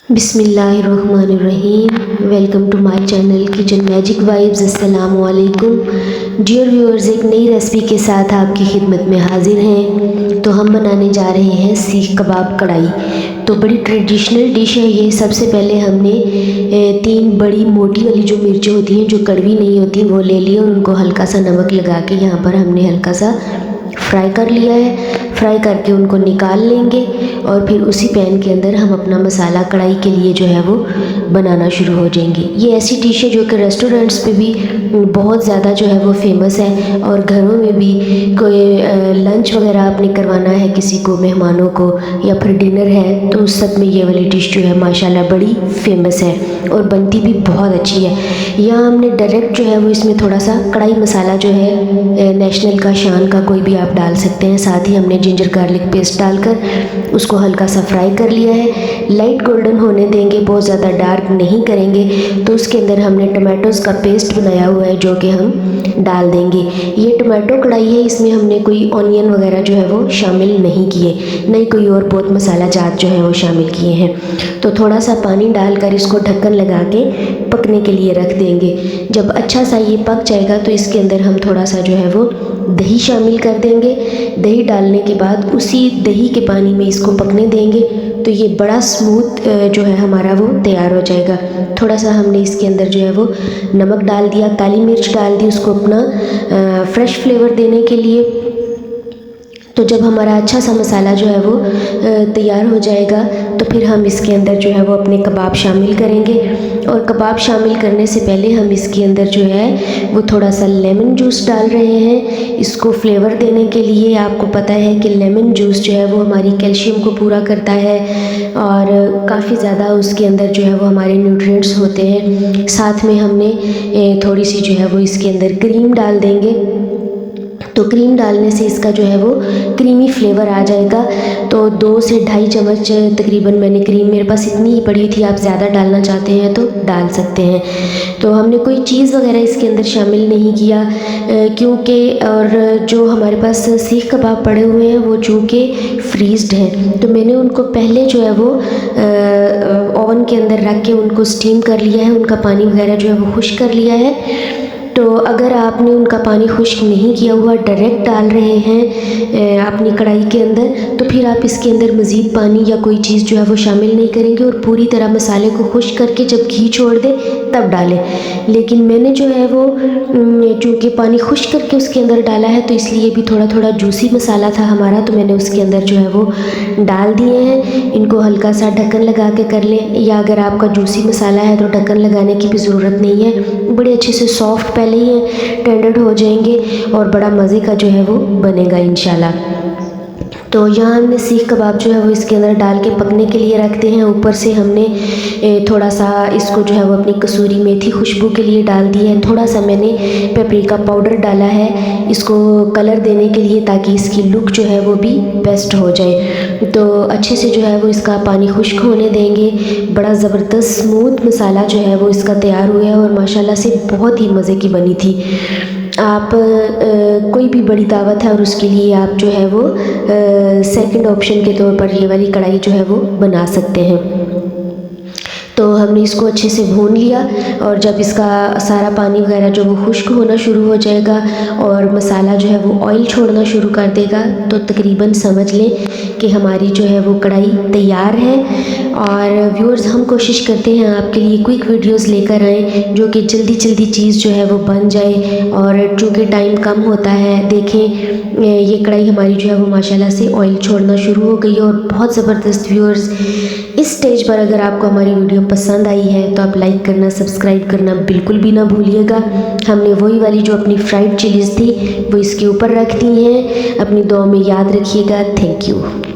बिस्मिल्लाहिर्रहमानिर्रहीम। Welcome to my channel kitchen magic vibes. अस्सलामु अलैकुम डियर व्यूअर्स, एक नई रेसिपी के साथ आपकी खिदमत में हाजिर हैं। तो हम बनाने जा रहे हैं सीख कबाब कढ़ाई। तो बड़ी ट्रेडिशनल डिश है ये। सबसे पहले हमने 3 बड़ी मोटी वाली जो मिर्चें होती हैं, जो कड़वी नहीं होती, वो ले ली और उनको हल्का सा नमक लगा के यहाँ पर हमने हल्का सा फ्राई कर लिया है। फ्राई करके उनको निकाल लेंगे और फिर उसी पैन के अंदर हम अपना मसाला कढ़ाई के लिए जो है वो बनाना शुरू हो जाएंगे। ये ऐसी डिश है जो कि रेस्टोरेंट्स पे भी बहुत ज़्यादा जो है वो फेमस है, और घरों में भी कोई लंच वगैरह आपने करवाना है किसी को, मेहमानों को, या फिर डिनर है, तो उस सब में ये वाली डिश जो है माशाल्लाह बड़ी फेमस है और बनती भी बहुत अच्छी है। यहाँ हमने डायरेक्ट जो है वो इसमें थोड़ा सा कढ़ाई मसाला जो है नेशनल का, शान का, कोई भी आप डाल सकते हैं। साथ ही हमने जिंजर गार्लिक पेस्ट डालकर उसको हल्का सा फ्राई कर लिया है। लाइट गोल्डन होने देंगे, बहुत ज़्यादा डार्क नहीं करेंगे। तो उसके अंदर हमने टमाटोज़ का पेस्ट बनाया हुआ है जो कि हम डाल देंगे। ये टमाटो कढ़ाई है, इसमें हमने कोई ऑनियन वगैरह जो है वो शामिल नहीं किए, नहीं कोई और बहुत मसाला जात जो है वो शामिल किए हैं। तो थोड़ा सा पानी डालकर इसको ढक्कन लगा के पकने के लिए रख देंगे। जब अच्छा सा ये पक जाएगा तो इसके अंदर हम थोड़ा सा जो है वो दही शामिल कर देंगे। दही डालने के बाद उसी दही के पानी में इसको पकने देंगे तो ये बड़ा स्मूथ जो है हमारा वो तैयार हो जाएगा। थोड़ा सा हमने इसके अंदर जो है वो नमक डाल दिया, काली मिर्च डाल दी उसको अपना फ्रेश फ्लेवर देने के लिए। तो जब हमारा अच्छा सा मसाला जो है वो तैयार हो जाएगा तो फिर हम इसके अंदर जो है वो अपने कबाब शामिल करेंगे। और कबाब शामिल करने से पहले हम इसके अंदर जो है वो थोड़ा सा लेमन जूस डाल रहे हैं इसको फ्लेवर देने के लिए। आपको पता है कि लेमन जूस जो है वो हमारी कैल्शियम को पूरा करता है और काफ़ी ज़्यादा उसके अंदर जो है वो हमारे न्यूट्रिएंट्स होते हैं। साथ में हमने थोड़ी सी जो है वो इसके अंदर क्रीम डाल देंगे। तो क्रीम डालने से इसका जो है वो क्रीमी फ्लेवर आ जाएगा। तो 2 से 2.5 चम्मच तकरीबन मैंने क्रीम, मेरे पास इतनी ही पड़ी थी, आप ज़्यादा डालना चाहते हैं तो डाल सकते हैं। तो हमने कोई चीज़ वगैरह इसके अंदर शामिल नहीं किया क्योंकि, और जो हमारे पास सीख कबाब पड़े हुए हैं वो चूँकि फ्रीज्ड हैं, तो मैंने उनको पहले जो है वो ओवन के अंदर रख के उनको स्टीम कर लिया है, उनका पानी वगैरह जो है वो खुश्क कर लिया है। तो अगर आपने उनका पानी खुश्क नहीं किया हुआ, डायरेक्ट डाल रहे हैं अपनी कढ़ाई के अंदर, तो फिर आप इसके अंदर मज़ीद पानी या कोई चीज़ जो है वो शामिल नहीं करेंगे और पूरी तरह मसाले को खुश्क करके जब घी छोड़ दे तब डालें। लेकिन मैंने जो है वो चूँकि पानी खुश्क करके उसके अंदर डाला है तो इसलिए भी थोड़ा थोड़ा जूसी मसाला था हमारा, तो मैंने उसके अंदर जो है वो डाल दिए हैं। इनको हल्का सा ढक्कन लगा के कर लें, या अगर आपका जूसी मसाला है तो ढक्कन लगाने की भी ज़रूरत नहीं है। बड़े अच्छे से सॉफ्ट पहले ही टेंडर हो जाएंगे और बड़ा मज़े का जो है वो बनेगा इंशाल्लाह। तो यहाँ हमने सीख कबाब जो है वो इसके अंदर डाल के पकने के लिए रखते हैं। ऊपर से हमने थोड़ा सा इसको जो है वो अपनी कसूरी मेथी खुशबू के लिए डाल दी है। थोड़ा सा मैंने पेपरिका पाउडर डाला है इसको कलर देने के लिए, ताकि इसकी लुक जो है वो भी बेस्ट हो जाए। तो अच्छे से जो है वो इसका पानी खुश्क होने देंगे। बड़ा ज़बरदस्त स्मूथ मसाला जो है वो इसका तैयार हुआ है और माशाल्लाह से बहुत ही मज़े की बनी थी। आप कोई भी बड़ी दावत है और उसके लिए आप जो है वो सेकंड ऑप्शन के तौर पर ये वाली कढ़ाई जो है वो बना सकते हैं। तो हमने इसको अच्छे से भून लिया और जब इसका सारा पानी वगैरह जो वो खुश्क होना शुरू हो जाएगा और मसाला जो है वो ऑयल छोड़ना शुरू कर देगा, तो तकरीबन समझ लें कि हमारी जो है वो कढ़ाई तैयार है। और व्यूअर्स, हम कोशिश करते हैं आपके लिए क्विक वीडियोस लेकर आएँ जो कि जल्दी जल्दी चीज़ जो है वो बन जाए, और चूँकि टाइम कम होता है। देखें ये कढ़ाई हमारी जो है वो माशाल्लाह से ऑयल छोड़ना शुरू हो गई है और बहुत ज़बरदस्त। व्यूअर्स, इस स्टेज पर अगर आपको हमारी वीडियो पसंद आई है तो आप लाइक करना, सब्सक्राइब करना बिल्कुल भी ना भूलिएगा। हमने वही वाली जो अपनी फ्राइड चिलीज़ थी वो इसके ऊपर रख दी हैं। अपनी दुआ में याद रखिएगा। Thank you.